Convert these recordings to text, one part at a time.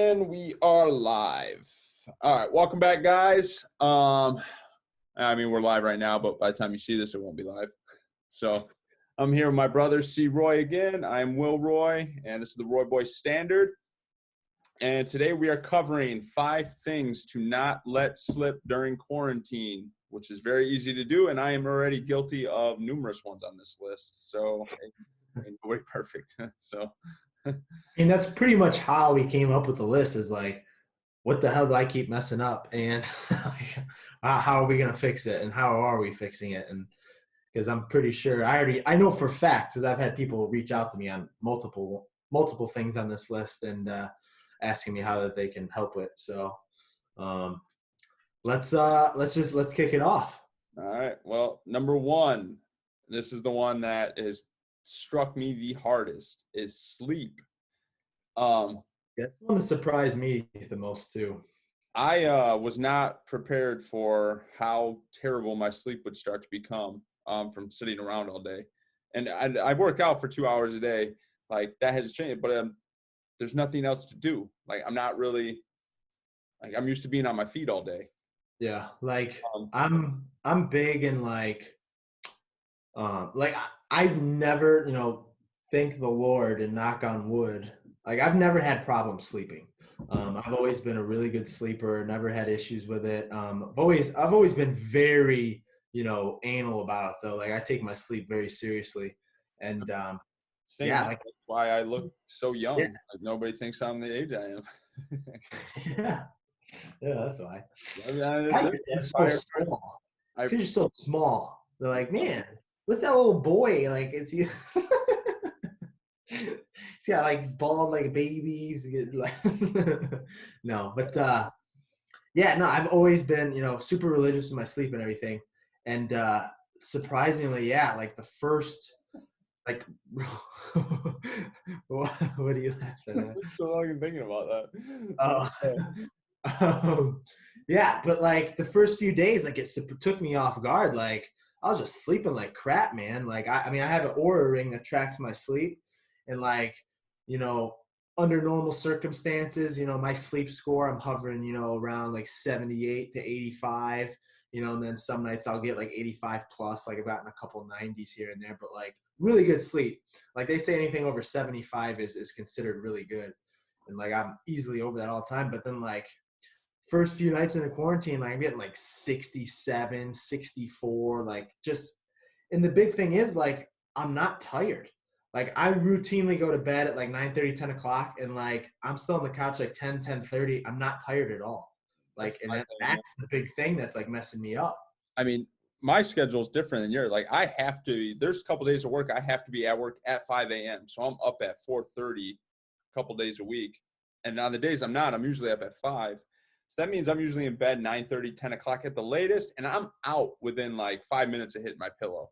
And we are live. All right, welcome back, guys. We're live right now, but by the time you see this, it won't be live. So I'm here with my brother, C. Roy, again. I'm Will Roy, and this is the Roy Boy Standard. And today we are covering 5 things to not let slip during quarantine, which is very easy to do, and I am already guilty of numerous ones on this list. So ain't nobody perfect. So I mean, that's pretty much how we came up with the list is like, what the hell do I keep messing up? And how are we going to fix it? And how are we fixing it? And because I'm pretty sure I know for a fact, because I've had people reach out to me on multiple things on this list and asking me how that they can help with. So let's kick it off. all right. Well, number 1, this is the one that has struck me the hardest, is sleep. That's one that surprised me the most too. I was not prepared for how terrible my sleep would start to become from sitting around all day. And I work out for 2 hours a day. Like, that has changed, but there's nothing else to do. Like, I'm not really, like, I'm used to being on my feet all day. Yeah, like Um, I'm big in like I never, thank the Lord and knock on wood. Like I've never had problems sleeping. I've always been a really good sleeper, never had issues with it. I've always been very, anal about it though. Like I take my sleep very seriously. And Same. yeah, That's like why I look so yeah, young. Like, nobody thinks I'm the age I am. yeah, yeah, that's why. I mean, You're this just so inspired. small. It's I because you're so small. They're like, man, what's that little boy? Like, it's you. He's got like bald like babies. No, but yeah, no, I've always been, super religious with my sleep and everything. And surprisingly, yeah, like the first like what are you laughing at? I'm so long thinking about that. Oh. Yeah, but like the first few days, like it took me off guard. Like I was just sleeping like crap, man. Like I mean, I have an Aura ring that tracks my sleep, and like you know, under normal circumstances, my sleep score, I'm hovering, around like 78 to 85. And then some nights I'll get like 85 plus. Like I've gotten a couple 90s here and there, but like really good sleep. Like they say anything over 75 is considered really good, and like I'm easily over that all the time. But then like first few nights in the quarantine, like I'm getting like 67, 64, like just, and the big thing is like, I'm not tired. Like I routinely go to bed at like 9:30, 10 o'clock. And like, I'm still on the couch, like 10, 10:30. I'm not tired at all. That's Like, and my thing, man. that's the big thing that's like messing me up. I mean, my schedule is different than yours. Like, I have to. There's a couple days of work I have to be at work at 5 a.m. So I'm up at 4:30 a couple days a week, and on the days I'm not, I'm usually up at 5. So that means I'm usually in bed 9:30, 10 o'clock at the latest, and I'm out within like 5 minutes of hitting my pillow.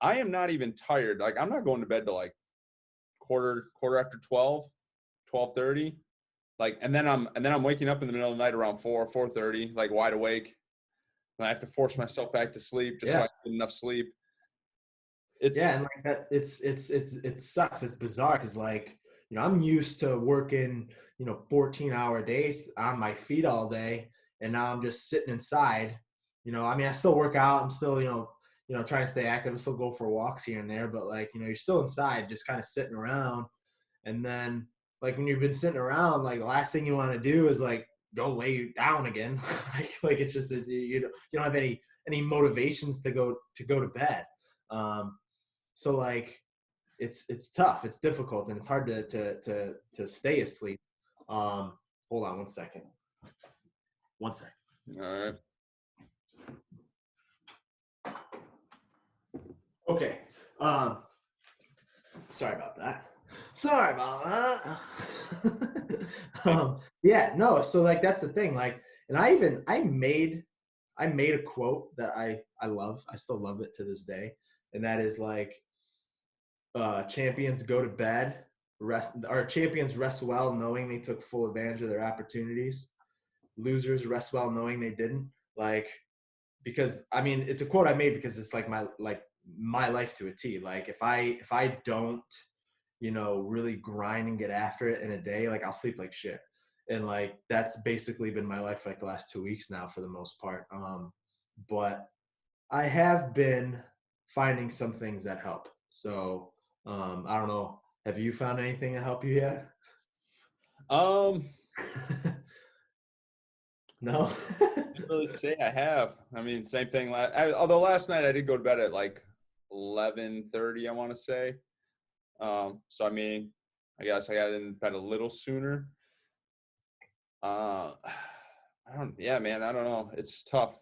I am not even tired. Like, I'm not going to bed till like quarter after 12, 12:30. Like, and then I'm waking up in the middle of the night around 4:30, like wide awake. And I have to force myself back to sleep just so Yeah. I get enough sleep. Yeah. It's And like that, it sucks. It's bizarre. Cause like, I'm used to working, 14-hour days on my feet all day. And now I'm just sitting inside. I mean, I still work out. I'm still, trying to stay active. I still go for walks here and there, but like, you're still inside, just kind of sitting around. And then like when you've been sitting around, like the last thing you want to do is like go lay down again. like it's just, you don't have any motivations to go to bed. So like it's tough, it's difficult, and it's hard to stay asleep. Hold on one second. One second. all right. Okay. Um sorry about that. Sorry about that. Yeah, no, so like that's the thing. Like, and I made a quote that I love. I still love it to this day. And that is like champions go to bed, champions rest well knowing they took full advantage of their opportunities. Losers rest well knowing they didn't. Like, because I mean, it's a quote I made because it's like my life to a T. Like if I don't, really grind and get after it in a day, like I'll sleep like shit. And like that's basically been my life for like the last 2 weeks now for the most part. But I have been finding some things that help. So I don't know. Have you found anything to help you yet? Um, No. can't really say I have. I mean, same thing. Although last night I did go to bed at like 11:30, I want to say. So I mean, I guess I got in bed a little sooner. Uh, I don't. Yeah, man. I don't know. It's tough.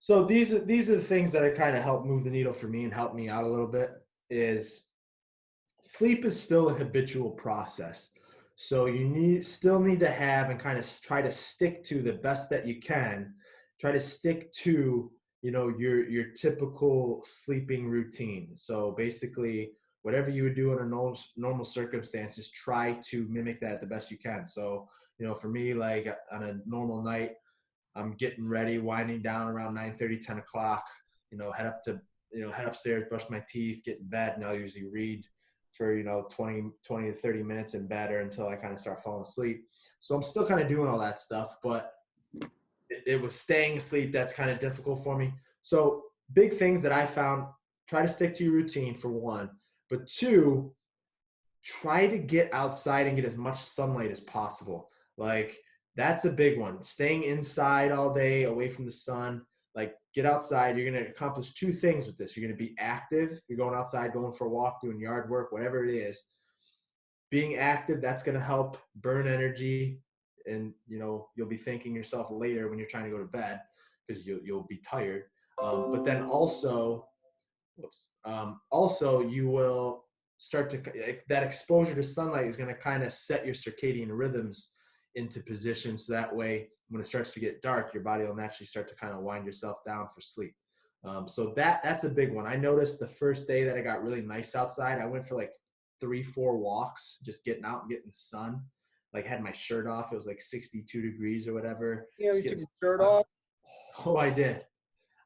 So these are the things that kind of help move the needle for me and help me out a little bit. Is sleep is still a habitual process. So you still need to have and kind of try to stick to the best that you can. Try to stick to, your typical sleeping routine. So basically, whatever you would do under normal circumstances, try to mimic that the best you can. So, for me, like on a normal night, I'm getting ready, winding down around 9:30, 10 o'clock, head upstairs, brush my teeth, get in bed, and I'll usually read for, 20 to 30 minutes in bed or until I kind of start falling asleep. So I'm still kind of doing all that stuff, but it was staying asleep that's kind of difficult for me. So big things that I found, try to stick to your routine for one, but two, try to get outside and get as much sunlight as possible. Like that's a big one. Staying inside all day, away from the sun. Like get outside. You're going to accomplish two things with this. You're going to be active. You're going outside, going for a walk, doing yard work, whatever it is. Being active, that's going to help burn energy, and you'll be thanking yourself later when you're trying to go to bed because you'll be tired. But then also also, you will start to that exposure to sunlight is going to kind of set your circadian rhythms into position. So that way, when it starts to get dark, your body will naturally start to kind of wind yourself down for sleep. So that's a big one. I noticed the first day that I got really nice outside, I went for like 3, 4 walks, just getting out and getting sun. Like had my shirt off. It was like 62 degrees or whatever. Yeah, Just you took getting your shirt sun. off. Oh, I did.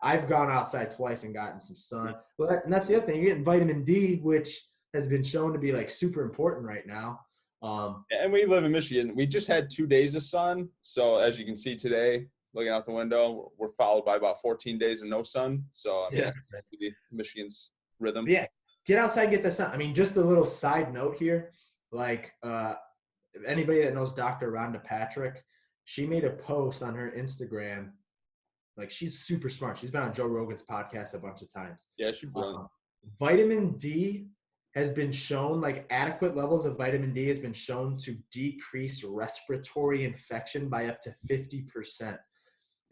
I've gone outside twice and gotten some sun. Well, and that's the other thing. You're getting vitamin D, which has been shown to be like super important right now. And we live in Michigan. We just had 2 days of sun. So as you can see today, looking out the window, we're followed by about 14 days of no sun. So I mean, Yeah. that's Michigan's rhythm. But yeah, get outside, get the sun. I mean, just a little side note here, like anybody that knows Dr. Rhonda Patrick, she made a post on her Instagram. Like she's super smart. She's been on Joe Rogan's podcast a bunch of times. Yeah, she's brilliant. Vitamin D has been shown, like adequate levels of vitamin D has been shown to decrease respiratory infection by up to 50%.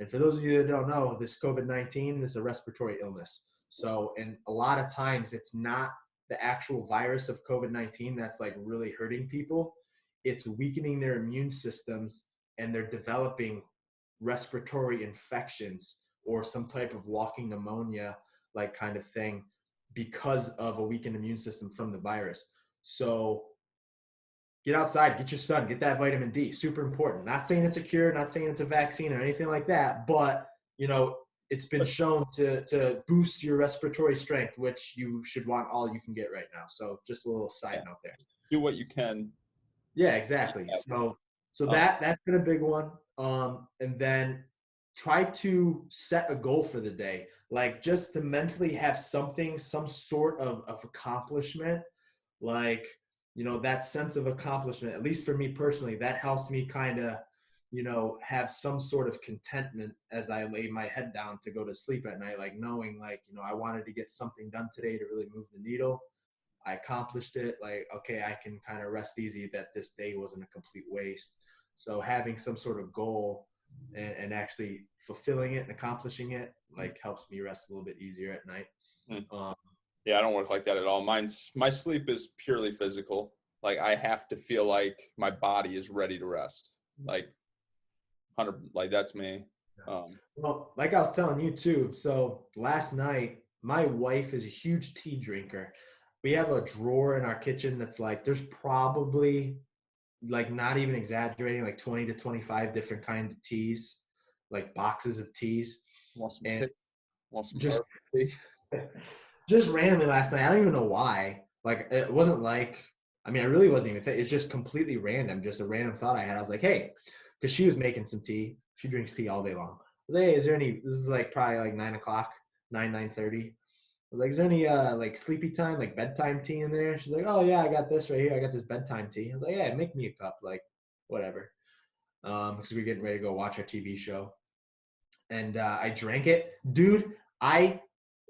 And for those of you that don't know, this COVID-19 is a respiratory illness. So, and a lot of times it's not the actual virus of COVID-19 that's like really hurting people. It's weakening their immune systems and they're developing respiratory infections or some type of walking pneumonia like kind of thing because of a weakened immune system from the virus. So get outside, get your sun, get that vitamin D. Super important. Not saying it's a cure, not saying it's a vaccine or anything like that, but it's been shown to boost your respiratory strength, which you should want all you can get right now. So just a little side note there. Do what you can. Yeah, exactly. So that's been a big one. And then try to set a goal for the day, like just to mentally have some sort of accomplishment, like that sense of accomplishment. At least for me personally, that helps me kind of have some sort of contentment as I lay my head down to go to sleep at night, like knowing like I wanted to get something done today to really move the needle. I accomplished it. Like, okay, I can kind of rest easy that this day wasn't a complete waste. So having some sort of goal and actually fulfilling it and accomplishing it, like helps me rest a little bit easier at night. Um, Yeah, I don't work like that at all. My sleep is purely physical. Like I have to feel like my body is ready to rest. Like 100, like that's me. well, like I was telling you too. So last night, my wife is a huge tea drinker. We have a drawer in our kitchen that's like, there's probably like not even exaggerating, like 20 to 25 different kinds of teas, like boxes of teas. Want some And tea? Want some just herb tea? just randomly last night, I don't even know why. Like it wasn't like, I mean, I really wasn't even thinking. It's just completely random, just a random thought I had. I was like, hey, because she was making some tea. She drinks tea all day long. I was like, hey, is there any? This is like probably like 9 o'clock, 9:30. I was like, is there any like sleepy time, like bedtime tea in there? She's like, oh yeah, I got this right here. I got this bedtime tea. I was like, yeah, make me a cup, like whatever. Because we're getting ready to go watch our TV show. And I drank it, dude. I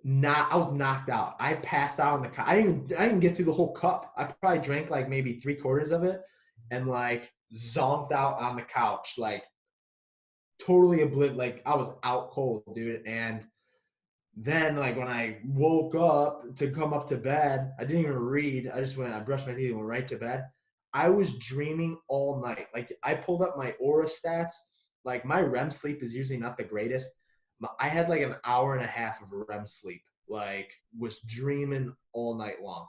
was knocked out. I passed out on the couch. I didn't get through the whole cup. I probably drank like maybe 3/4 of it, and like zonked out on the couch, like totally like I was out cold, dude. And then like when I woke up to come up to bed, I didn't even read. I brushed my teeth and went right to bed. I was dreaming all night. Like I pulled up my aura stats. Like my REM sleep is usually not the greatest. I had like an hour and a half of REM sleep. Like was dreaming all night long.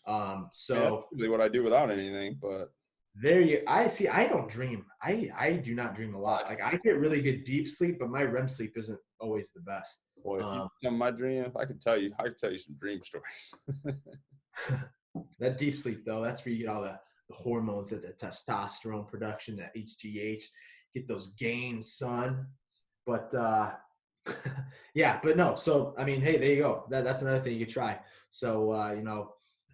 I mean, that's So usually what I do without anything, but there you I see. I don't dream. I do not dream a lot. uh, Like I get really good deep sleep, but my REM sleep isn't always the best. boy, if you Um, become my dream, I could tell you some dream stories. That deep sleep though, that's where you get all the hormones, that the testosterone production, that HGH, get those gains, son. But yeah, but no. So I mean, hey, there you go. That's another thing you could try. So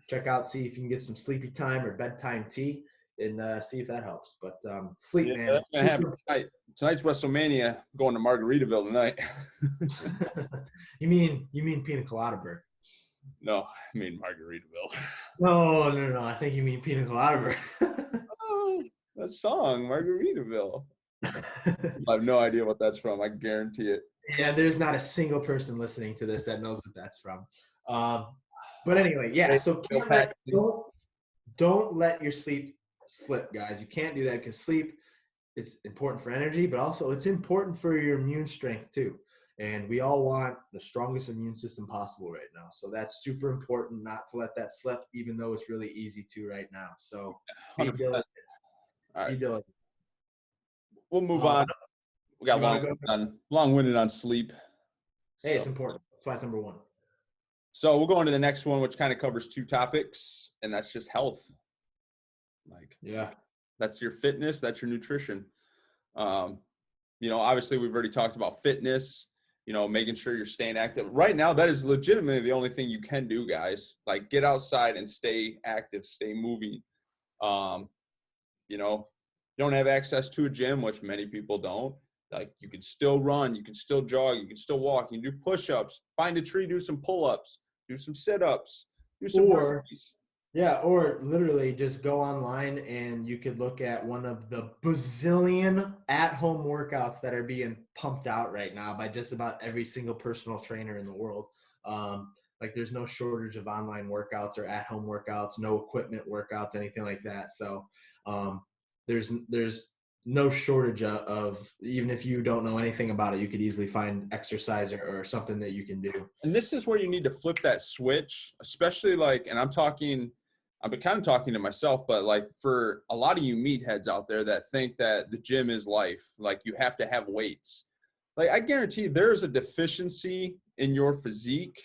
check out, see if you can get some sleepy time or bedtime tea, and see if that helps. But sleep, Yeah, man. that's gonna happen tonight. Tonight's WrestleMania. Going to Margaritaville tonight. You mean pina colada bird? No, I mean Margaritaville. No, no, no. I think you mean pina colada Oh, that song, Margaritaville. bird. I have no idea what that's from. I guarantee it. Yeah, there's not a single person listening to this that knows what that's from. Um, but anyway, yeah. Great. So Bill can't let Paxton. don't let your sleep slip, guys. You can't do that because sleep is important for energy, but also it's important for your immune strength too. And we all want the strongest immune system possible right now. So that's super important not to let that slip, even though it's really easy to right now. So be 100%. diligent. All right, Be diligent. we'll move on. We got You want to go? long-winded on sleep. Hey, So, it's important. That's why it's number one. so we'll go on to the next one, which kind of covers two topics, and that's just health. Like, Yeah. that's your fitness, that's your nutrition. Um, obviously we've already talked about fitness, making sure you're staying active. Right now, that is legitimately the only thing you can do, guys. Like, get outside and stay active, stay moving. You don't have access to a gym, which many people don't. Like, you can still run, you can still jog, you can still walk, you can do push-ups, find a tree, do some pull-ups, do some sit-ups, do some Or burpees. Yeah, or literally just go online and you could look at one of the bazillion at-home workouts that are being pumped out right now by just about every single personal trainer in the world. Like there's no shortage of online workouts or at-home workouts, no equipment workouts, anything like that. So there's no shortage of, even if you don't know anything about it, you could easily find exercise or something that you can do. And this is where you need to flip that switch, especially like, and I've been kind of talking to myself, but like for a lot of you meatheads out there that think that the gym is life, like you have to have weights. Like I guarantee there's a deficiency in your physique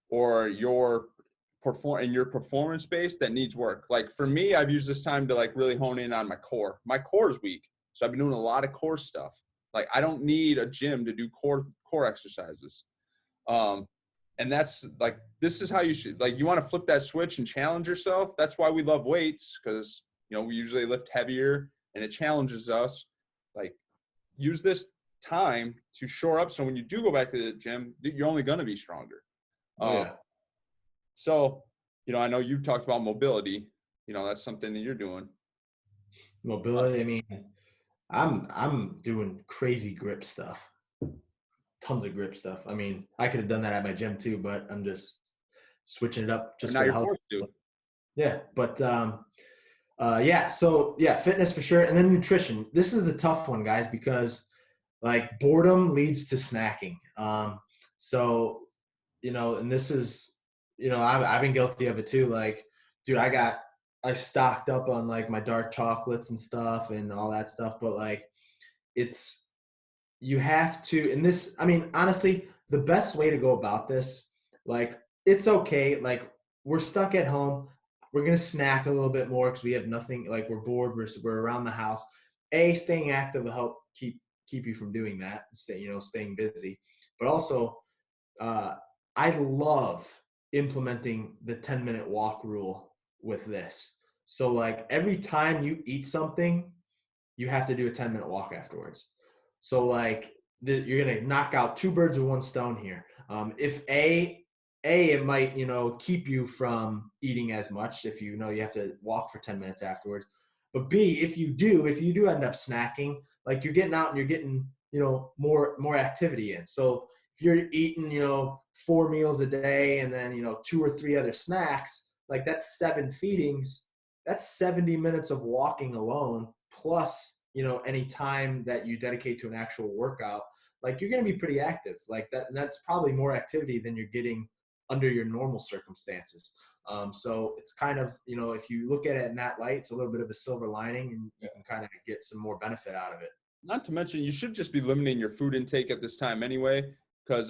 or in your performance base that needs work. Like for me, I've used this time to like really hone in on my core. My core is weak. So I've been doing a lot of core stuff. Like I don't need a gym to do core exercises. Um, and that's like, this is how you should, like, you want to flip that switch and challenge yourself. That's why we love weights, because, we usually lift heavier and it challenges us. Like, use this time to shore up. So when you do go back to the gym, you're only going to be stronger. Oh yeah. So, I know you talked about mobility, that's something that you're doing. Mobility, I mean, I'm doing crazy grip stuff. Tons of grip stuff. I mean, I could have done that at my gym too, but I'm just switching it up But just now for the you're health. forced to. Yeah, but yeah, so yeah, fitness for sure, and then nutrition. This is the tough one, guys, because like boredom leads to snacking. So and this is I've been guilty of it too. Like, dude, I stocked up on like my dark chocolates and stuff and all that stuff, but like it's you have to, and this, I mean, honestly, the best way to go about this, like, it's okay. Like, we're stuck at home. We're going to snack a little bit more because we have nothing, like, we're bored. We're around the house. staying active will help keep you from doing that, staying busy. But also, uh, I love implementing the 10-minute walk rule with this. So like every time you eat something, you have to do a 10-minute walk afterwards. So like you're gonna knock out two birds with one stone here. If it might keep you from eating as much if you know you have to walk for 10 minutes afterwards. But B, if you do end up snacking, like you're getting out and you're getting more activity in. So if you're eating 4 meals a day and then two or three other snacks, like that's 7 feedings. That's 70 minutes of walking alone, plus any time that you dedicate to an actual workout. Like you're going to be pretty active like that, and that's probably more activity than you're getting under your normal circumstances. So it's kind of, if you look at it in that light, it's a little bit of a silver lining, and you can kind of get some more benefit out of it. Not to mention, you should just be limiting your food intake at this time anyway, because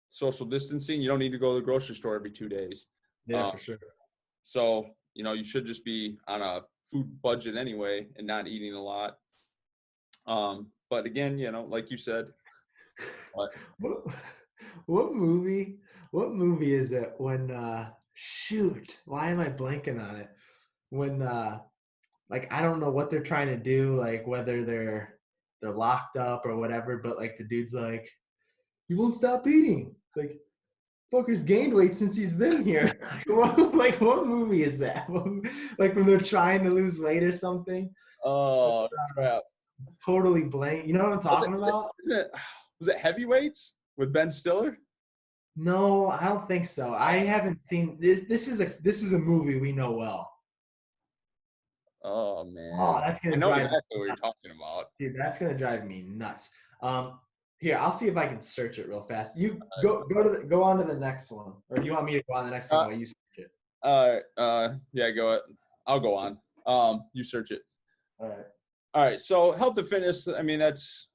social distancing. You don't need to go to the grocery store every 2 days. Yeah, Um, for sure. so you should just be on a food budget anyway and not eating a lot. But again, like you said, what? what, what movie? What movie is it when? Shoot, why am I blanking on it? When like I don't know what they're trying to do, like whether they're locked up or whatever, but like the dude's like, he won't stop eating. It's like, fucker's gained weight since he's been here. Like what movie is that? Like when they're trying to lose weight or something. Oh crap! Totally blank. You know what I'm Was talking it, about? was it Heavyweights with Ben Stiller? No, I don't think so. I haven't seen this. This is a movie we know well. Oh Oh, man, that's I gonna know drive me exactly what you're nuts. talking about. Dude, that's gonna drive me nuts. Um, Here, I'll see if I can search it real fast. You go on to the next one, or do you want me to go on the next one Uh, while you search it? yeah, go ahead. I'll go on. You search it. All right. All right. So health and fitness. I mean, that's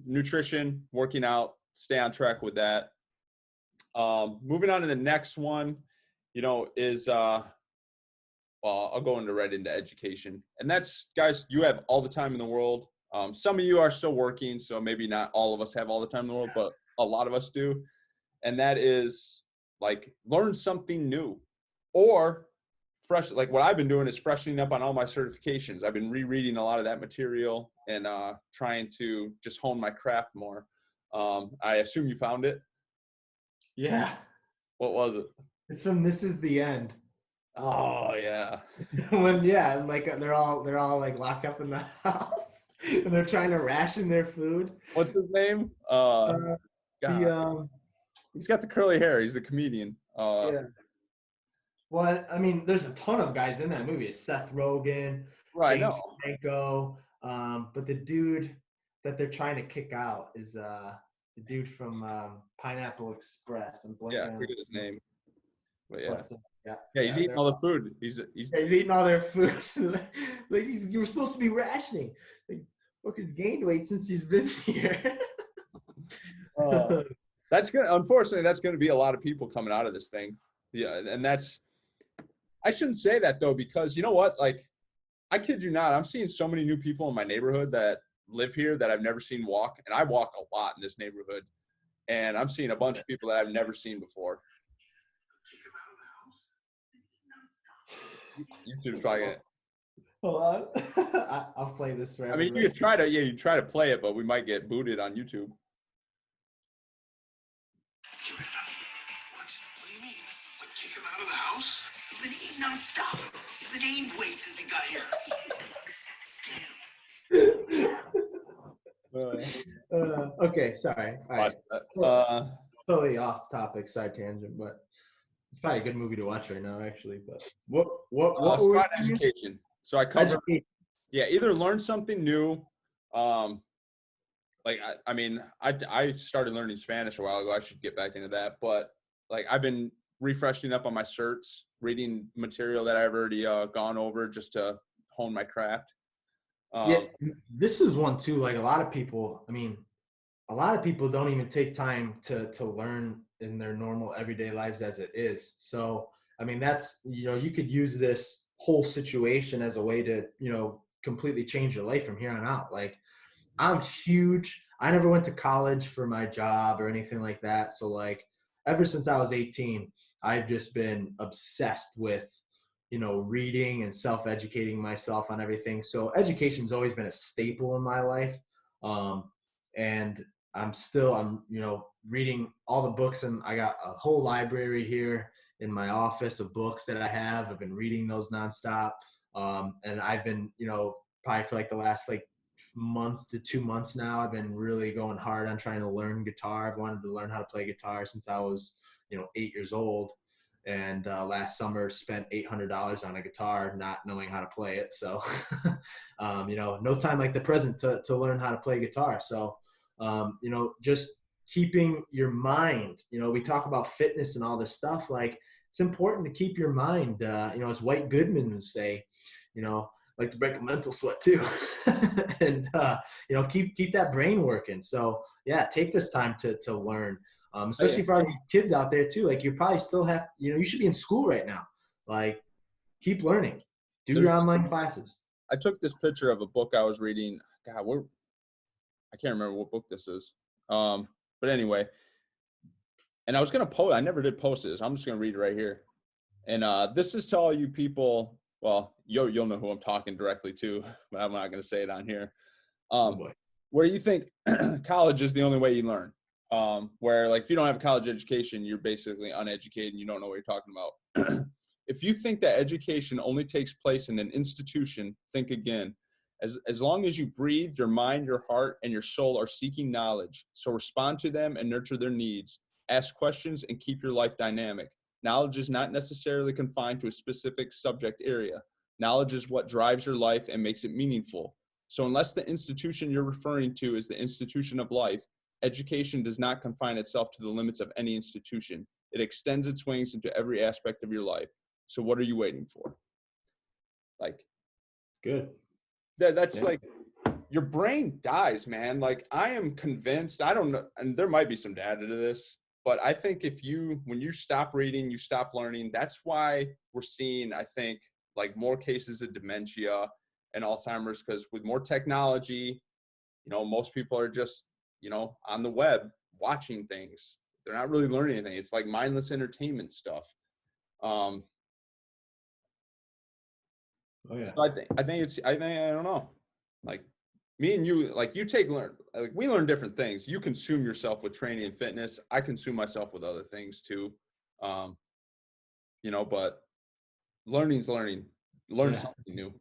nutrition, working out, stay on track with that. Moving on to the next one, is well, I'll go right into education, and that's guys. You have all the time in the world. Some of you are still working, so maybe not all of us have all the time in the world, but a lot of us do. And that is like learn something new, or fresh. Like what I've been doing is freshening up on all my certifications. I've been rereading a lot of that material and trying to just hone my craft more. I assume you found it. Yeah, What was it? it's from This Is the End. Oh yeah. When like they're all like locked up in the house and they're trying to ration their food. What's his name? Uh, the God, he's got the curly hair. He's the comedian. Yeah. Well, I mean, there's a ton of guys in that movie. It's Seth Rogen, Right. James No. Franco, but the dude that they're trying to kick out is the dude from Pineapple Express. I'm Yeah, blanking I on forget his his name. name. But yeah. But yeah, Yeah, he's yeah, eating all the food. He's he's eating all their food. Like you were supposed to be rationing. Like, look, he's gained weight since he's been here. uh, that's good. Unfortunately, that's going to be a lot of people coming out of this thing. Yeah, and I shouldn't say that though, because you know what? Like, I kid you not, I'm seeing so many new people in my neighborhood that live here that I've never seen walk, and I walk a lot in this neighborhood, and I'm seeing a bunch of people that I've never seen before. YouTube's probably gonna. Hold on, I'll play this for I mean, everybody. you try to play it, but we might get booted on YouTube. Let's get rid of him. What do you mean? Like kick him out of the house? He's been eating nonstop. He's been gained weight since he got here. Okay, sorry. All right. Totally off topic, side tangent, but it's probably a good movie to watch right now, actually. But what were we SWOT doing? education. So I cover, Education. yeah, either learn something new. Like I mean, I started learning Spanish a while ago. I should get back into that, but like I've been refreshing up on my certs, reading material that I've already gone over just to hone my craft. Yeah, this is one too. Like a lot of people, I mean, a lot of people don't even take time to learn in their normal everyday lives as it is. So I mean, that's you could use this whole situation as a way to completely change your life from here on out. Like, I'm huge. I never went to college for my job or anything like that. So like ever since I was 18, I've just been obsessed with, reading and self-educating myself on everything. So education's always been a staple in my life. Um, and I'm reading all the books, and I got a whole library here in my office of books that I have. I've been reading those nonstop. And I've been, probably for like the last like month to 2 months now, I've been really going hard on trying to learn guitar. I've wanted to learn how to play guitar since I was 8 years old, and last summer spent $800 on a guitar not knowing how to play it. So no time like the present to learn how to play guitar. So just keeping your mind, we talk about fitness and all this stuff. Like, it's important to keep your mind, as White Goodman would say, like to break a mental sweat too. And keep that brain working. So yeah, take this time to learn, especially for all you kids out there too. Like, you probably still have, you should be in school right now. Like, keep learning, do your online classes. I took this picture of a book I was reading. God, I can't remember what book this is. But anyway, and I was gonna post. I never did post this. I'm just gonna read it right here. And this is to all you people. Well, you'll know who I'm talking directly to, but I'm not gonna say it on here. Where you think college is the only way you learn. Where, like, if you don't have a college education, you're basically uneducated and you don't know what you're talking about. If you think that education only takes place in an institution, think again. As long as you breathe, your mind, your heart, and your soul are seeking knowledge. So respond to them and nurture their needs. Ask questions and keep your life dynamic. Knowledge is not necessarily confined to a specific subject area. Knowledge is what drives your life and makes it meaningful. So unless the institution you're referring to is the institution of life, education does not confine itself to the limits of any institution. It extends its wings into every aspect of your life. So what are you waiting for? Like, good. That's like, your brain dies, man. Like, I am convinced, I don't know, and there might be some data to this, but I think when you stop reading, you stop learning. That's why we're seeing, I think, like, more cases of dementia and Alzheimer's, because with more technology, most people are just, on the web watching things. They're not really learning anything. It's like mindless entertainment stuff. Oh yeah. So I don't know. Like, me and you, like, we learn different things. You consume yourself with training and fitness. I consume myself with other things too. But learning's learning. Learn something new.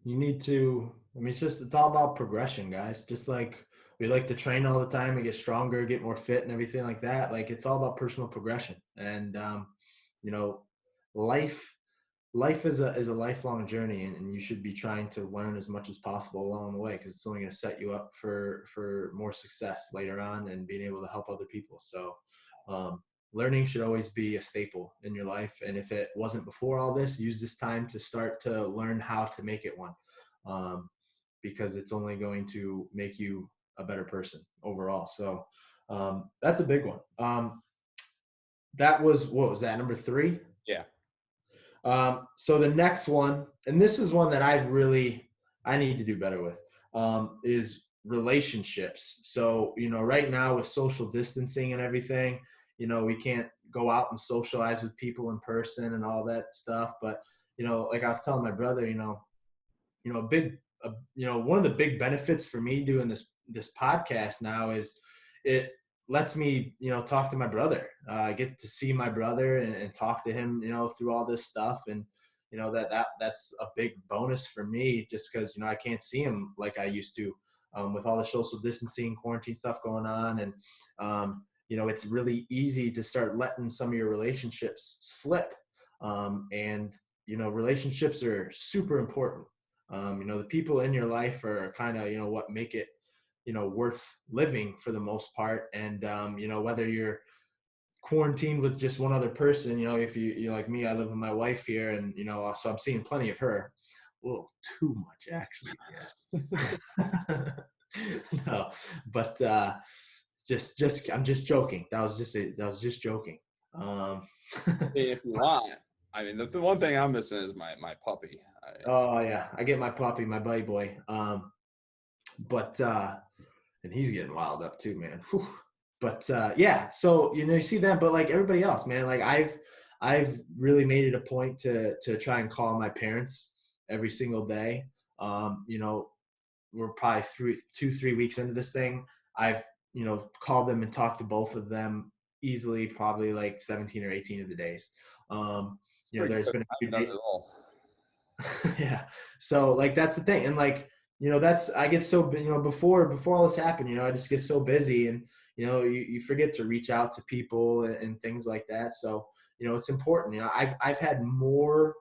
You need to, it's all about progression, guys. Just like we like to train all the time and get stronger, get more fit and everything like that. Like, it's all about personal progression. And, life is a lifelong journey, and you should be trying to learn as much as possible along the way, because it's only going to set you up for more success later on and being able to help other people. So learning should always be a staple in your life, and if it wasn't before all this, use this time to start to learn how to make it one, because it's only going to make you a better person overall. So that's a big one. What was that, number 3? Yeah. So the next one, and this is one that I need to do better with, is relationships. So, right now with social distancing and everything, we can't go out and socialize with people in person and all that stuff. But, like I was telling my brother, one of the big benefits for me doing this podcast now is it lets me, talk to my brother. I get to see my brother and talk to him, through all this stuff. And, that's a big bonus for me, just because, I can't see him like I used to, with all the social distancing, quarantine stuff going on. And, it's really easy to start letting some of your relationships slip. And, relationships are super important. The people in your life are kind of, what make it, worth living for the most part. And, whether you're quarantined with just one other person, if you're like me, I live with my wife here, and, so I'm seeing plenty of her. A little too much, actually. Yeah. No, but I'm just joking. That was just joking. If you want. I mean, the one thing I'm missing is my puppy. Oh yeah, I get my puppy, my buddy boy. But and he's getting wild up too, man. Whew. But yeah, so you see them, but like everybody else, man, like I've really made it a point to try and call my parents every single day. You know, we're probably 3 weeks into this thing. I've called them and talked to both of them easily, probably like 17 or 18 of the days. It's pretty There's good. been a I few haven't done days. it at all. Yeah. So like that's the thing. And like, that's I get so before all this happened, I just get so busy and you forget to reach out to people and things like that. So, it's important. I've had more,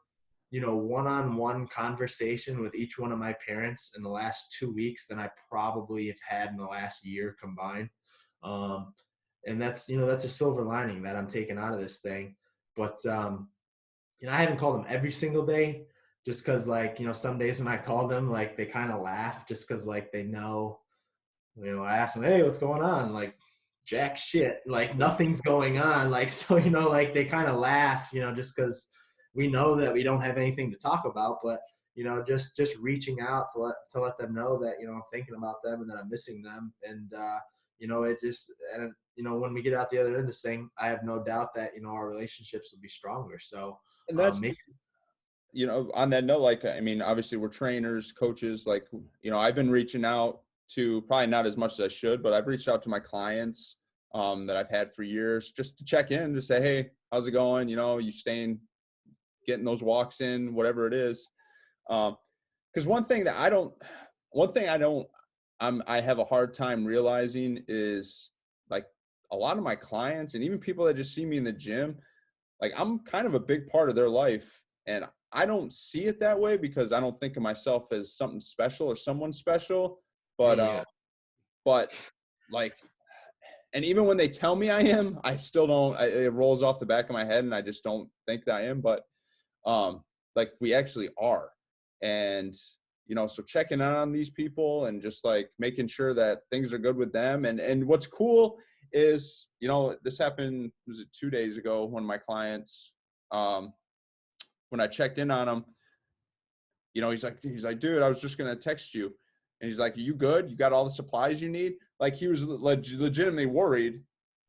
one-on-one conversation with each one of my parents in the last 2 weeks than I probably have had in the last year combined. And that's a silver lining that I'm taking out of this thing. But I haven't called them every single day just because, like, some days when I call them, like, they kind of laugh just because, like, they know, I ask them, hey, what's going on? Like, jack shit, like, nothing's going on. Like, so, like, they kind of laugh, just because we know that we don't have anything to talk about. But, just reaching out to let them know that, I'm thinking about them and that I'm missing them. And, when we get out the other end of this thing, I have no doubt that, our relationships will be stronger. So, And that's, make on that note, like, I mean, obviously we're trainers, coaches, like, I've been reaching out to, probably not as much as I should, but I've reached out to my clients that I've had for years just to check in, to say, hey, how's it going? You getting those walks in, whatever it is. Because I have a hard time realizing is, like, a lot of my clients and even people that just see me in the gym, like, I'm kind of a big part of their life, and I don't see it that way because I don't think of myself as something special or someone special. But me, but like, and even when they tell me I am, I still don't. It rolls off the back of my head, and I just don't think that I am. But like, we actually are, and so checking in on these people and just like making sure that things are good with them. And what's cool is, this happened, was it 2 days ago, one of my clients, when I checked in on him, he's like, dude, I was just going to text you. And he's like, are you good? You got all the supplies you need? Like, he was legitimately worried,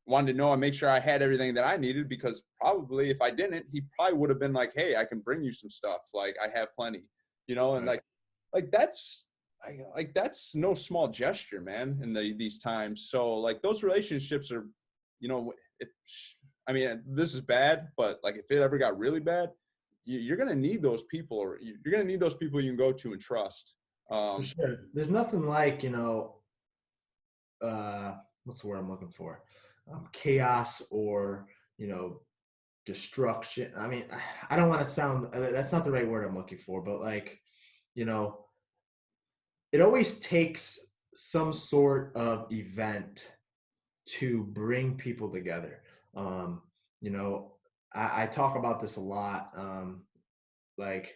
wanted to know and make sure I had everything that I needed, because probably if I didn't, he probably would have been like, hey, I can bring you some stuff. Like, I have plenty, and right. like that's no small gesture, man, in these times. So like, those relationships are, if, I mean, this is bad, but like, if it ever got really bad, you're going to need those people, or you're going to need those people you can go to and trust. For sure. There's nothing like, what's the word I'm looking for? Chaos or, destruction. I mean, I don't want to sound, that's not the right word I'm looking for, but like, you know, it always takes some sort of event to bring people together. Um, you know, I talk about this a lot. Like,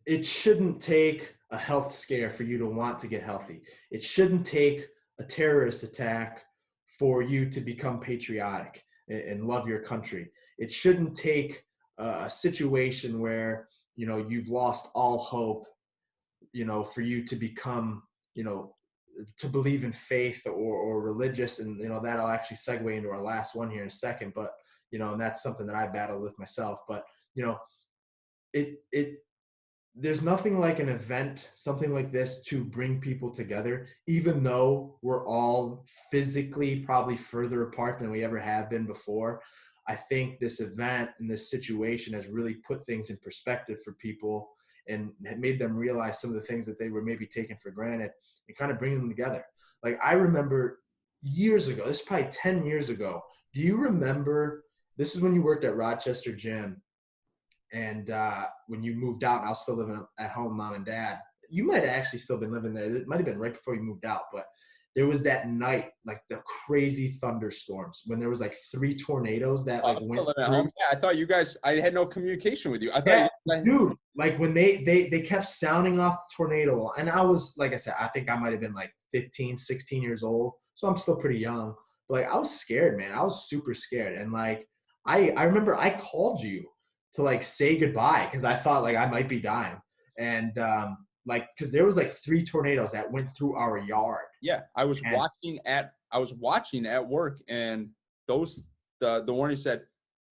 it shouldn't take a health scare for you to want to get healthy. It shouldn't take a terrorist attack for you to become patriotic and love your country. It shouldn't take a situation where you've lost all hope, for you to become, to believe in faith or religious. And that'll actually segue into our last one here in a second. But and that's something that I battled with myself. But it there's nothing like an event, something like this, to bring people together, even though we're all physically probably further apart than we ever have been before. I think this event and this situation has really put things in perspective for people and made them realize some of the things that they were maybe taking for granted and kind of bringing them together. Like, I remember years ago, this is probably 10 years ago. Do you remember, this is when you worked at Rochester Gym, and when you moved out, and I was still living at home, mom and dad. You might have actually still been living there. It might have been right before you moved out, but there was that night, like the crazy thunderstorms, when there was like 3 tornadoes that I like was still went living at through. home. Yeah, I thought you guys, I had no communication with you. I thought Yeah, you, dude. Like, when they kept sounding off the tornado, and I was, like I said, I think I might have been like 15, 16 years old, so I'm still pretty young. But like, I was scared, man. I was super scared, and like I remember I called you to like say goodbye because I thought like I might be dying. And like because there was like 3 tornadoes that went through our yard. Yeah, And I was watching at work, and those the warning said,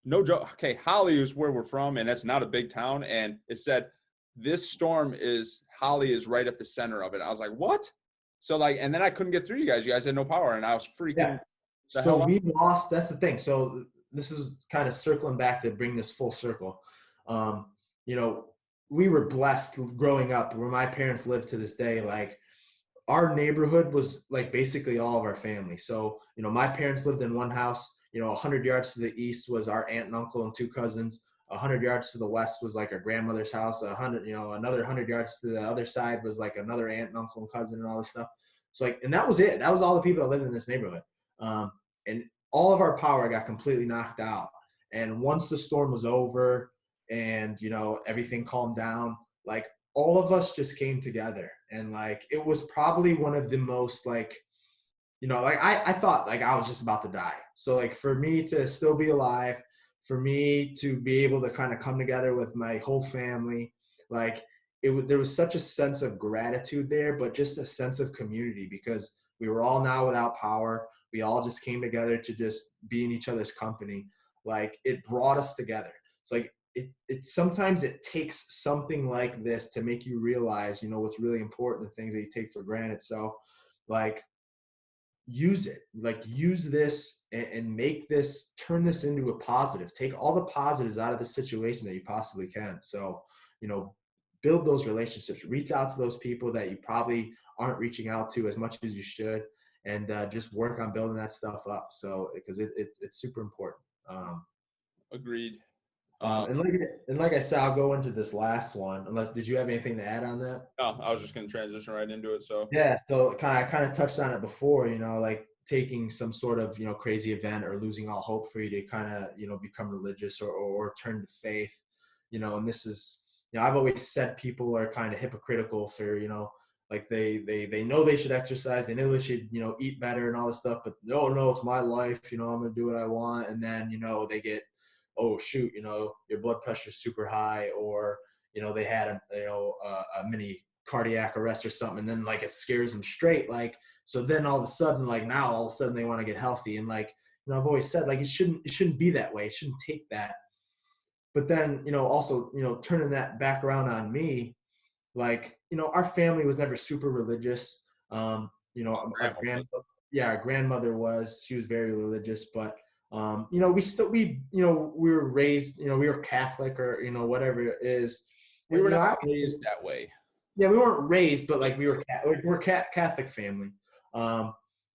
no joke. Okay, Holly is where we're from, and it's not a big town, and it said this storm is Holly is right at the center of it. I was like, what? So like, and then I couldn't get through you guys. You guys had no power, and I was yeah, freaking the so hell out. we lost. That's the thing. So this is kind of circling back to bring this full circle. Um, you know, we were blessed growing up where my parents live to this day. Like our neighborhood was like basically all of our family. So, my parents lived in one house, 100 yards to the east was our aunt and uncle and 2 cousins. 100 yards to the west was like our grandmother's house. Another 100 yards to the other side was like another aunt and uncle and cousin and all this stuff. So like, and that was it. That was all the people that lived in this neighborhood. And all of our power got completely knocked out. And once the storm was over and, everything calmed down, like all of us just came together. And like, it was probably one of the most like, like I thought like I was just about to die. So like for me to still be alive, for me to be able to kind of come together with my whole family, like there was such a sense of gratitude there, but just a sense of community because we were all now without power. We all just came together to just be in each other's company. Like it brought us together. So like it sometimes it takes something like this to make you realize, what's really important, the things that you take for granted. So like use it, like use this and make this, turn this into a positive, take all the positives out of the situation that you possibly can. So you know build those relationships, reach out to those people that you probably aren't reaching out to as much as you should, and just work on building that stuff up, so because it's super important. Agreed. um, Um, and like and like I said, I'll go into this last one unless, did you have anything to add on that? no, I was just gonna transition right into it. So Yeah, so I kind of touched on it before, like taking some sort of, crazy event or losing all hope for you to kind of, become religious or turn to faith, and this is, I've always said people are kind of hypocritical for, like they know they should exercise, they know they should, eat better and all this stuff, but no, it's my life, I'm gonna do what I want, and then, they get, oh shoot, your blood pressure's super high, or they had a mini cardiac arrest or something, and then like it scares them straight, like, so then all of a sudden, like now all of a sudden they want to get healthy, and like, I've always said like it shouldn't be that way, it shouldn't take that. But then, also, turning that back around on me, like, our family was never super religious. Our grandma was. grandmother, yeah, our grandmother was, she was very religious, but we were raised, we were Catholic, or whatever it is. We were not I, raised that way. yeah, we weren't raised, but like we're Catholic family. Um,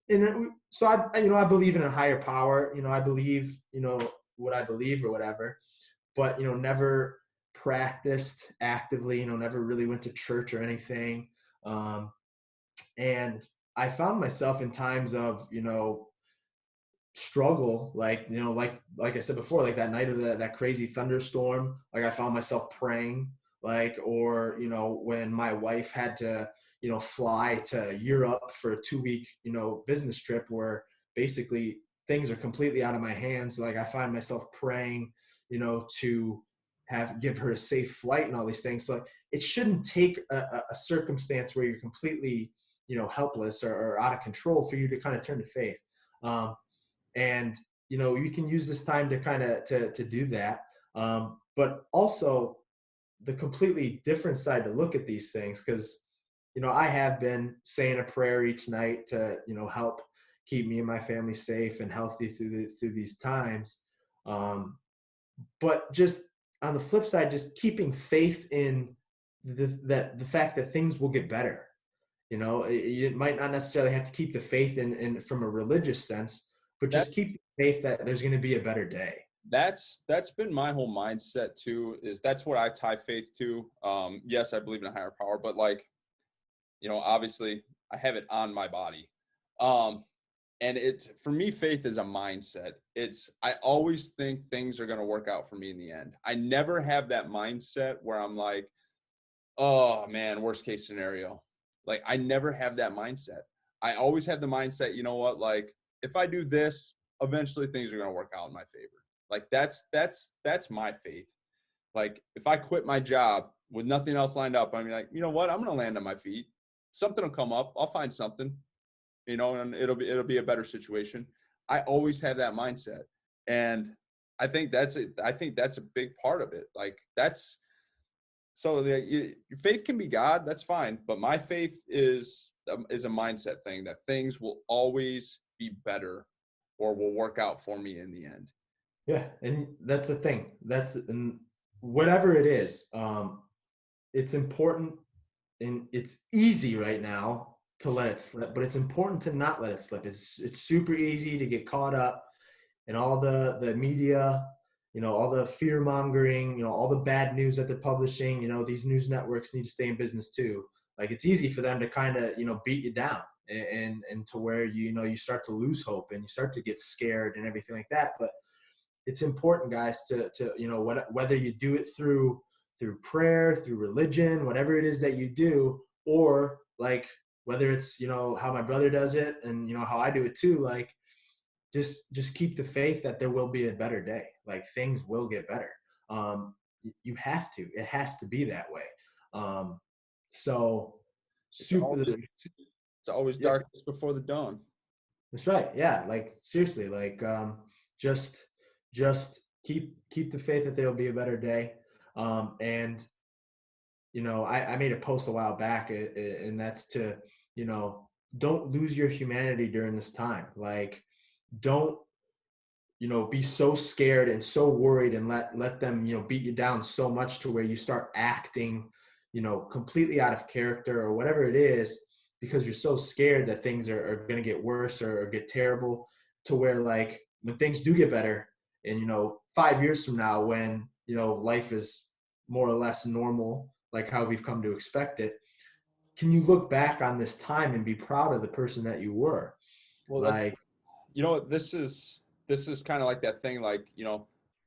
and then so I believe in a higher power. I believe, what I believe or whatever, but never practiced actively. Never really went to church or anything. Um, and I found myself in times of, struggle, like, like I said before, like that night of that crazy thunderstorm, like I found myself praying, like, or when my wife had to fly to Europe for a 2 week business trip where basically things are completely out of my hands, like I find myself praying to give her a safe flight and all these things. So it shouldn't take a circumstance where you're completely helpless or out of control for you to kind of turn to faith. And you can use this time to kind of to do that, but also the completely different side to look at these things, because I have been saying a prayer each night to help keep me and my family safe and healthy through these times, but just on the flip side, just keeping faith in the fact that things will get better. You might not necessarily have to keep the faith in from a religious sense, but That just keep the faith that there's going to be a better day. that's been my whole mindset too. Is that's what I tie faith to. Yes, I believe in a higher power, but like, obviously I have it on my body. Um, and it for me, faith is a mindset. I always think things are going to work out for me in the end. I never have that mindset where I'm like, oh man, worst case scenario. Like I never have that mindset. I always have the mindset, you know what, like if I do this, eventually things are going to work out in my favor. Like that's my faith. Like if I quit my job with nothing else lined up, I'm like, you know what? I'm going to land on my feet. Something will come up. I'll find something, and it'll be a better situation. I always have that mindset. And I think that's it. I think that's a big part of it. Like that's so your faith can be God. That's fine. But my faith is a mindset thing that things will always be better or will work out for me in the end. Yeah, and that's the thing. And whatever it is, it's important, and it's easy right now to let it slip, but it's important to not let it slip. It's super easy to get caught up in all the media, all the fear mongering, all the bad news that they're publishing. These news networks need to stay in business too. Like it's easy for them to kind of beat you down, and to where you start to lose hope and you start to get scared and everything like that. But it's important, guys, to whether you do it through prayer, through religion, whatever it is that you do, or like whether it's how my brother does it and how I do it too. Like just keep the faith that there will be a better day. Like things will get better. You have to. It has to be that way. So It's super. always, it's always Yeah, darkness before the dawn. that's right. Yeah, like seriously, like just just keep the faith that there will be a better day. And I made a post a while back, and that's to don't lose your humanity during this time. Like don't be so scared and so worried and let them beat you down so much to where you start acting completely out of character or whatever it is, because you're so scared that things are going to get worse or get terrible, to where like when things do get better and 5 years from now, when life is more or less normal, like how we've come to expect it, can you look back on this time and be proud of the person that you were? Well, that's Like, this is kind of like that thing, like,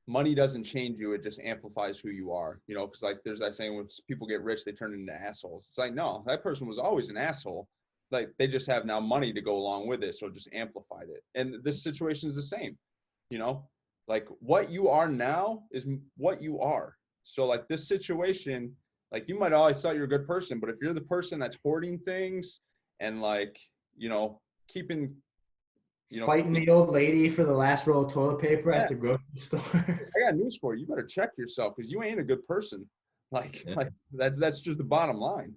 money doesn't change you, it just amplifies who you are, because like there's that saying, when people get rich, they turn into assholes. It's like, no, that person was always an asshole. Like they just have now money to go along with it, so it just amplified it. And this situation is the same, you know, like what you are now is what you are. So like this situation, like you might always thought you're a good person, but if you're the person that's hoarding things and like, keeping, fighting the old lady for the last roll of toilet paper yeah, at the grocery store. I got news for you. You better check yourself because you ain't a good person. Like, Yeah. like that's just the bottom line.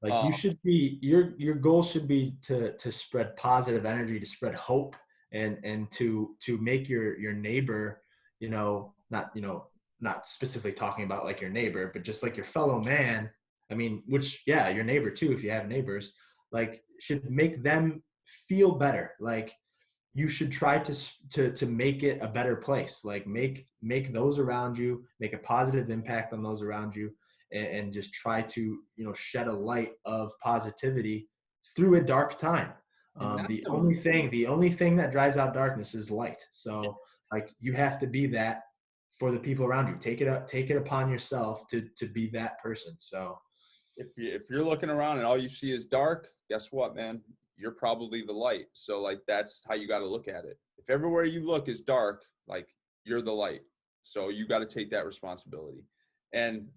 Like Uh, you should be, your goal should be to spread positive energy, to spread hope, and to make your neighbor, not not specifically talking about like your neighbor, but just like your fellow man. I mean, which, yeah, your neighbor too, if you have neighbors, like should make them feel better. Like you should try to make it a better place. Like make those around you, make a positive impact on those around you, and just try to shed a light of positivity through a dark time. and not The only thing that drives out darkness is light. So like you have to be that for the people around you. Take it upon yourself to be that person. So if you're looking around and all you see is dark, guess what, man? You're probably the light. So like that's how you got to look at it. If everywhere you look is dark, like you're the light. So you got to take that responsibility. And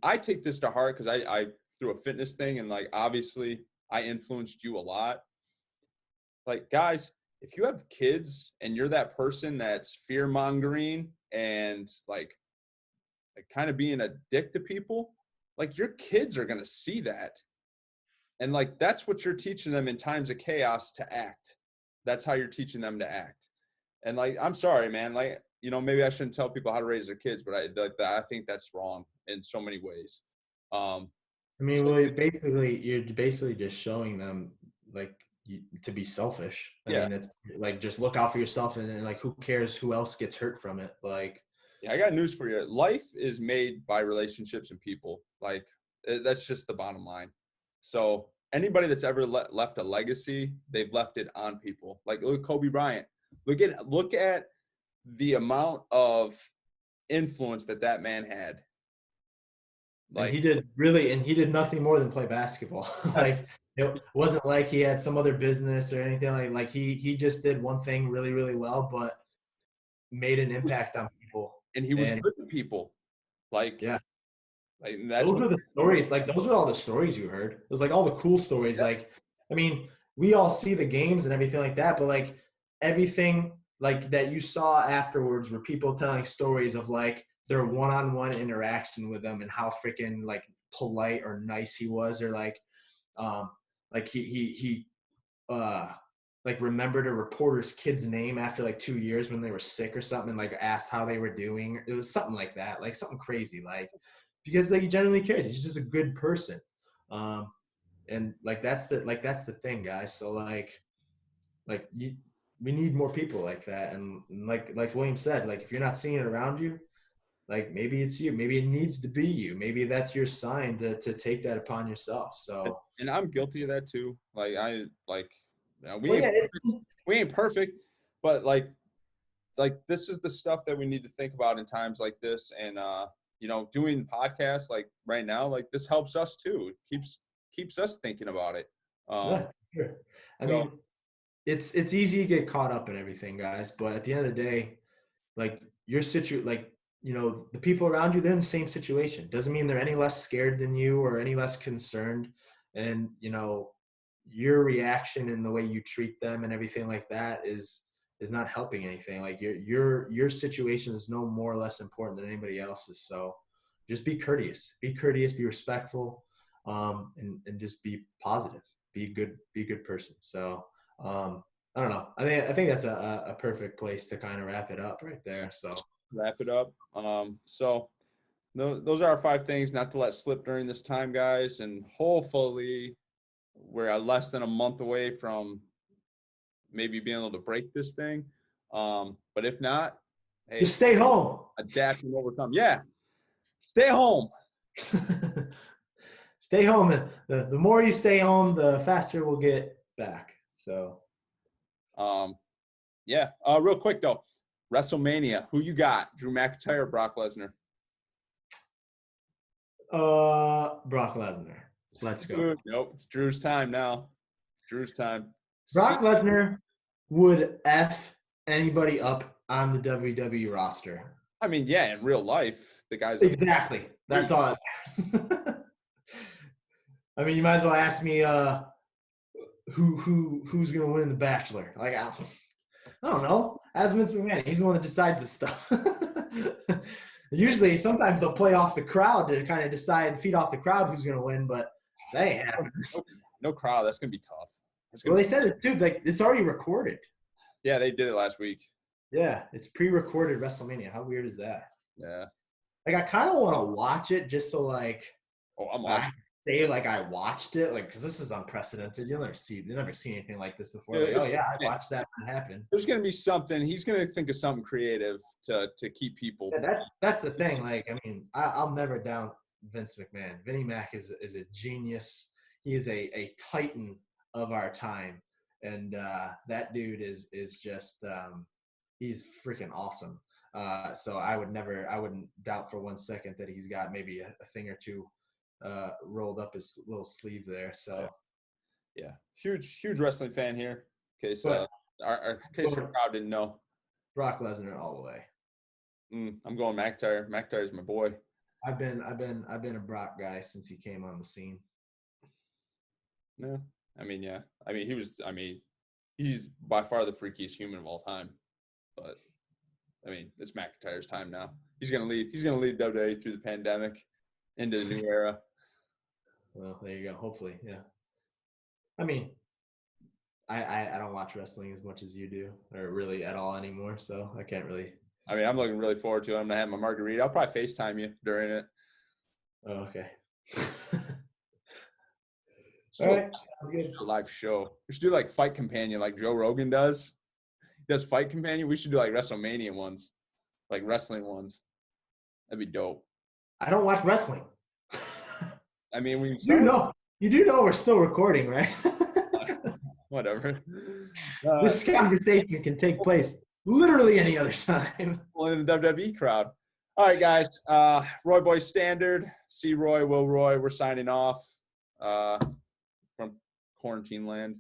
I take this to heart because I through a fitness thing, and like obviously I influenced you a lot. Like guys, if you have kids and you're that person that's fear mongering and like kind of being a dick to people, like your kids are going to see that. And like that's what you're teaching them in times of chaos, to act. That's how you're teaching them to act. And like, I'm sorry, man, like, maybe I shouldn't tell people how to raise their kids, but I think that's wrong in so many ways. Um, I mean, so well, you're basically just showing them like to be selfish. I yeah, mean, it's like just look out for yourself, and like who cares who else gets hurt from it? Like, yeah, I got news for you. Life is made by relationships and people. Like that's just the bottom line. So anybody that's ever left a legacy, they've left it on people. Like look at Kobe Bryant. Look at the amount of influence that man had. and Like he did nothing more than play basketball. Like it wasn't like he had some other business or anything. Like he just did one thing really really well, but made an impact on people. and he was And good to people. Like, Yeah. like that's Those what. were the stories. Like those were all the stories you heard. It was like all the cool stories. Yeah. Like, I mean, we all see the games and everything like that, but like everything like that you saw afterwards were people telling stories of like their one-on-one interaction with them and how freaking like polite or nice he was, or um like he uh like remembered a reporter's kid's name after like 2 years when they were sick or something, and like asked how they were doing. It was something like that, like something crazy, like because like he genuinely cares. He's just a good person. Um and that's the thing, guys. So like you we need more people like that. And like William said, like if you're not seeing it around you, like maybe it's you. Maybe it needs to be you. Maybe that's your sign to take that upon yourself. So And I'm guilty of that too. Like I like well yeah, we ain't perfect, but like this is the stuff that we need to think about in times like this. And doing podcasts like right now, like this helps us too. It keeps us thinking about it. yeah, sure. I So mean, it's easy to get caught up in everything, guys, but at the end of the day, like like the people around you, they're in the same situation. Doesn't mean they're any less scared than you or any less concerned. And your reaction and the way you treat them and everything like that is not helping anything. Like your situation is no more or less important than anybody else's. So just be courteous, be respectful, and just be positive, be a good person. So I don't know. I think that's a perfect place to kind of wrap it up right there. So wrap it up. So those are our 5 things not to let slip during this time, guys. And hopefully we're less than a month away from maybe being able to break this thing. But if not, hey, just stay home. adapt and overcome. Yeah, stay home. Stay home. And the more you stay home, the faster we'll get back. So Yeah. Real quick though, WrestleMania. Who you got? Drew McIntyre or Brock Lesnar? Brock Lesnar. Let's go. Nope. It's Drew's time now. Drew's time. Brock Lesnar would F anybody up on the WWE roster. I mean, yeah, in real life, the guy's Exactly. That's all. I mean, you might as well ask me who's gonna win the Bachelor. Like I don't know. Ask Vince McMahon. He's the one that decides this stuff. Usually, sometimes they'll play off the crowd to kind of decide, feed off the crowd who's gonna win, but that ain't happening. no crowd. That's gonna be tough. Well, they said it too. Like it's already recorded. Yeah, they did it last week. Yeah, it's pre-recorded WrestleMania. How weird is that? Yeah. Like I kind of want to watch it just so like Oh, I'm I watching. say like I watched it, like because this is unprecedented. You'll never see anything like this before. Like, Yeah, oh yeah, I watched that happen. There's gonna be something. He's gonna think of something creative to keep people. Yeah, that's the thing. Like, I mean, I'll never doubt Vince McMahon. Vinnie Mac is a genius. He is a titan of our time, and that dude is just he's freaking awesome. So I wouldn't doubt for 1 second that he's got maybe a thing or two rolled up his little sleeve there. So yeah, huge wrestling fan here. In case but our case the crowd didn't know. Brock Lesnar all the way. I'm going McIntyre. McIntyre's my boy. I've been a Brock guy since he came on the scene. Yeah. I mean, yeah. I mean, he's by far the freakiest human of all time. But I mean, it's McIntyre's time now. He's gonna lead WWE through the pandemic into the new era. Well, there you go. Hopefully, yeah. I mean, I don't watch wrestling as much as you do, or really at all anymore. So I can't really. I mean, I'm looking really forward to it. I'm gonna have my margarita. I'll probably FaceTime you during it. Oh, okay. All right. Sounds good. A live show. We should do like Fight Companion, like Joe Rogan does. He does Fight Companion. We should do like WrestleMania ones, like wrestling ones. That'd be dope. I don't watch wrestling. I mean, we you do know we're still recording, right? Whatever. This conversation can take place literally any other time. Well, in the WWE crowd. All right, guys. Roy Boy Standard. See Roy, Will Roy. We're signing off from quarantine land.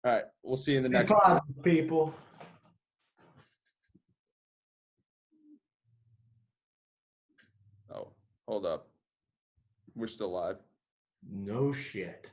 All right. We'll see you in the next one. People. Oh. Hold up. We're still live. No shit.